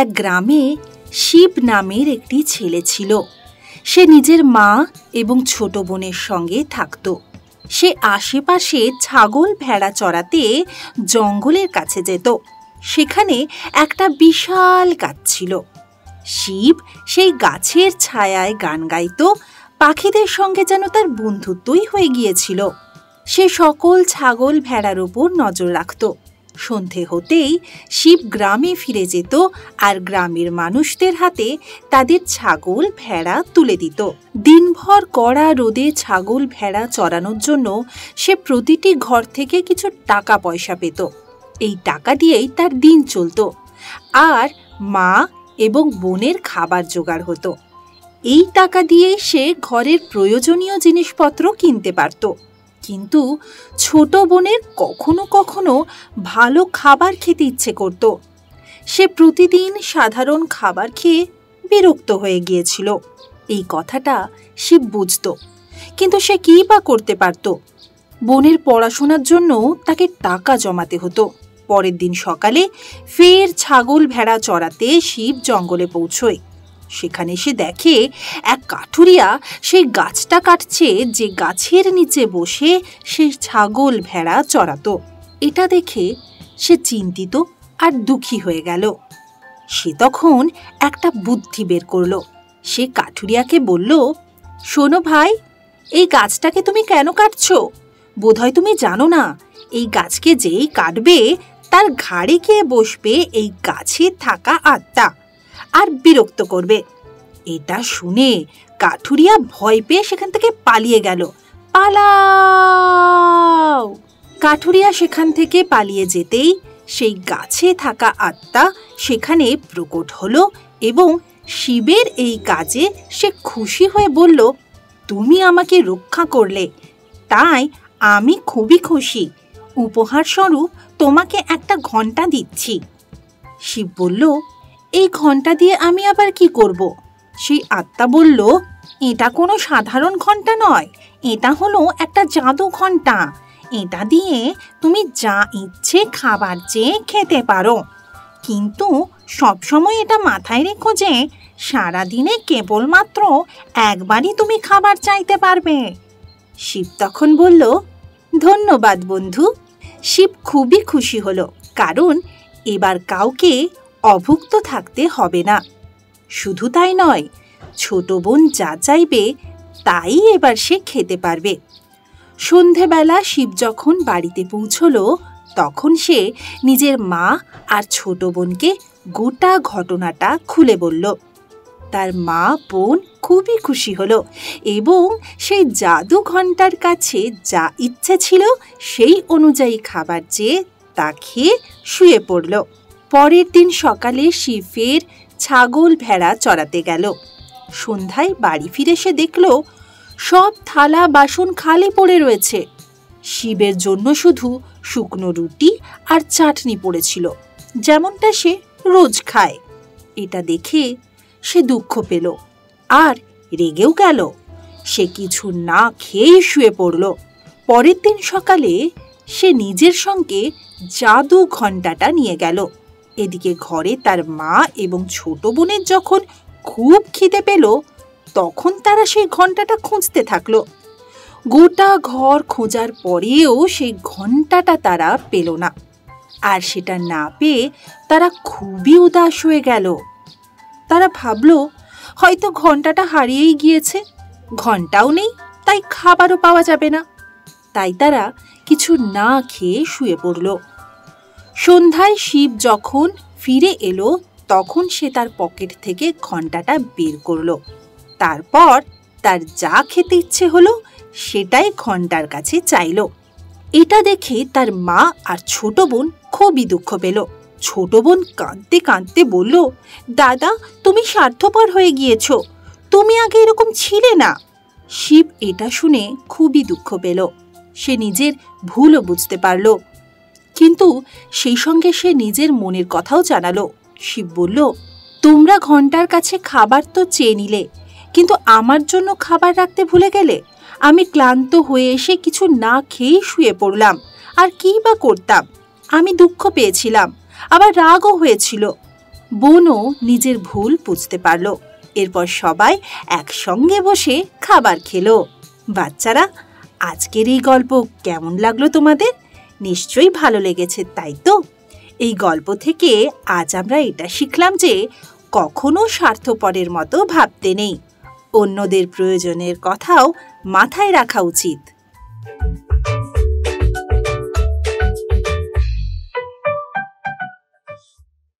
এক গ্রামে শিব নামের একটি ছেলে ছিল। সে নিজের মা এবং ছোট বোনের সঙ্গে থাকত। সে আশেপাশে ছাগল ভেড়া চড়াতে জঙ্গলের কাছে যেত। সেখানে একটা বিশাল গাছ ছিল। শিব সেই গাছের ছায়ায় গান গাইত। পাখিদের সঙ্গে যেন তার বন্ধুত্বই হয়ে গিয়েছিল। সে সকল ছাগল ভেড়ার উপর নজর রাখত। সন্ধে হতেই শিব গ্রামে ফিরে যেত আর গ্রামের মানুষদের হাতে তাদের ছাগল ভেড়া তুলে দিত। দিনভর কড়া রোদে ছাগল ভেড়া চড়ানোর জন্য সে প্রতিটি ঘর থেকে কিছু টাকা পয়সা পেত। এই টাকা দিয়েই তার দিন চলত আর মা এবং বোনের খাবার জোগাড় হতো। এই টাকা দিয়েই সে ঘরের প্রয়োজনীয় জিনিসপত্র কিনতে পারত। কিন্তু ছোট বোনের কখনো কখনো ভালো খাবার খেতে ইচ্ছে করত। সে প্রতিদিন সাধারণ খাবার খেয়ে বিরক্ত হয়ে গিয়েছিল। এই কথাটা শিব বুঝত, কিন্তু সে কী বা করতে পারত? বোনের পড়াশোনার জন্য তাকে টাকা জমাতে হতো। পরের দিন সকালে ফের ছাগল ভেড়া চড়াতে শিব জঙ্গলে পৌঁছয়। সেখানে সে দেখে এক কাঠুরিয়া সেই গাছটা কাটছে যে গাছের নিচে বসে সে ছাগল ভেড়া চড়াতো। এটা দেখে সে চিন্তিত আর দুঃখী হয়ে গেল। সে তখন একটা বুদ্ধি বের করল। সে কাঠুরিয়াকে বলল, শোনো ভাই, এই গাছটাকে তুমি কেন কাটছো? বোধহয় তুমি জানো না, এই গাছকে যেই কাটবে তার ঘাড়ে গিয়ে বসবে এই গাছে থাকা আত্মা আর বিরক্ত করবে। এটা শুনে কাঠুরিয়া ভয় পেয়ে সেখান থেকে পালিয়ে গেল। পালাও! কাঠুরিয়া সেখান থেকে পালিয়ে যেতেই সেই গাছে থাকা আত্মা সেখানে প্রকট হলো এবং শিবের এই কাজে সে খুশি হয়ে বলল, তুমি আমাকে রক্ষা করলে, তাই আমি খুবই খুশি। উপহার স্বরূপ তোমাকে একটা ঘণ্টা দিচ্ছি। শিব বলল, এই ঘণ্টা দিয়ে আমি আবার কি করব? সেই আত্মা বলল, এটা কোনো সাধারণ ঘণ্টা নয়, এটা হলো একটা জাদু ঘণ্টা। এটা দিয়ে তুমি যা ইচ্ছে খাবার চেয়ে খেতে পারো, কিন্তু সবসময় এটা মাথায় রেখো যে সারাদিনে কেবলমাত্র একবারই তুমি খাবার চাইতে পারবে। শিব তখন বলল, ধন্যবাদ বন্ধু। শিব খুবই খুশি হলো, কারণ এবার কাউকে অভুক্ত থাকতে হবে না। শুধু তাই নয়, ছোট বোন যা চাইবে তাই এবার সে খেতে পারবে। সন্ধেবেলা শিব যখন বাড়িতে পৌঁছল, তখন সে নিজের মা আর ছোট বোনকে গোটা ঘটনাটা খুলে বলল। তার মা বোন খুবই খুশি হলো এবং সেই জাদু ঘণ্টার কাছে যা ইচ্ছে ছিল সেই অনুযায়ী খাবার চেয়ে তা খেয়ে শুয়ে পড়ল। পরের দিন সকালে শিব ফের ছাগল ভেড়া চড়াতে গেল। সন্ধ্যায় বাড়ি ফিরে সে দেখল সব থালা বাসন খালি পড়ে রয়েছে। শিবের জন্য শুধু শুকনো রুটি আর চাটনি পড়েছিল, যেমনটা সে রোজ খায়। এটা দেখে সে দুঃখ পেল আর রেগেও গেল। সে কিছু না খেয়েই শুয়ে পড়ল। পরের দিন সকালে সে নিজের সঙ্গে জাদু ঘণ্টাটা নিয়ে গেল। এদিকে ঘরে তার মা এবং ছোট বোনের যখন খুব খিদে পেল, তখন তারা সেই ঘণ্টাটা খুঁজতে থাকলো। গোটা ঘর খোঁজার পরেও সেই ঘণ্টাটা তারা পেল না। আর সেটা না পেয়ে তারা খুবই উদাস হয়ে গেল। তারা ভাবল, হয়তো ঘণ্টাটা হারিয়েই গিয়েছে। ঘণ্টাও নেই, তাই খাবারও পাওয়া যাবে না। তাই তারা কিছু না খেয়ে শুয়ে পড়ল। সন্ধ্যায় শিব যখন ফিরে এলো, তখন সে তার পকেট থেকে ঘণ্টাটা বের করল। তারপর তার যা খেতে ইচ্ছে হলো সেটাই ঘণ্টার কাছে চাইল। এটা দেখে তার মা আর ছোট বোন খুবই দুঃখ পেল। ছোট বোন কাঁদতে কাঁদতে বলল, দাদা, তুমি স্বার্থপর হয়ে গিয়েছ, তুমি আগে এরকম ছিলে না। শিব এটা শুনে খুবই দুঃখ পেল। সে নিজের ভুলও বুঝতে পারল, কিন্তু সেই সঙ্গে সে নিজের মনের কথাও জানালো। শিব বলল, তোমরা ঘণ্টার কাছে খাবার তো চেয়ে নিলে, কিন্তু আমার জন্য খাবার রাখতে ভুলে গেলে। আমি ক্লান্ত হয়ে এসে কিছু না খেয়েই শুয়ে পড়লাম, আর কী বা করতাম। আমি দুঃখ পেয়েছিলাম, আবার রাগও হয়েছিল। বনও নিজের ভুল বুঝতে পারল। এরপর সবাই একসঙ্গে বসে খাবার খেলো। বাচ্চারা, আজকের এই গল্প কেমন লাগলো তোমাদের? নিশ্চয়ই ভালো লেগেছে, তাই তো? এই গল্প থেকে আজ আমরা এটা শিখলাম যে কখনো স্বার্থপরের মতো ভাবতে নেই। অন্যদের প্রয়োজনের কথাও মাথায় রাখা উচিত।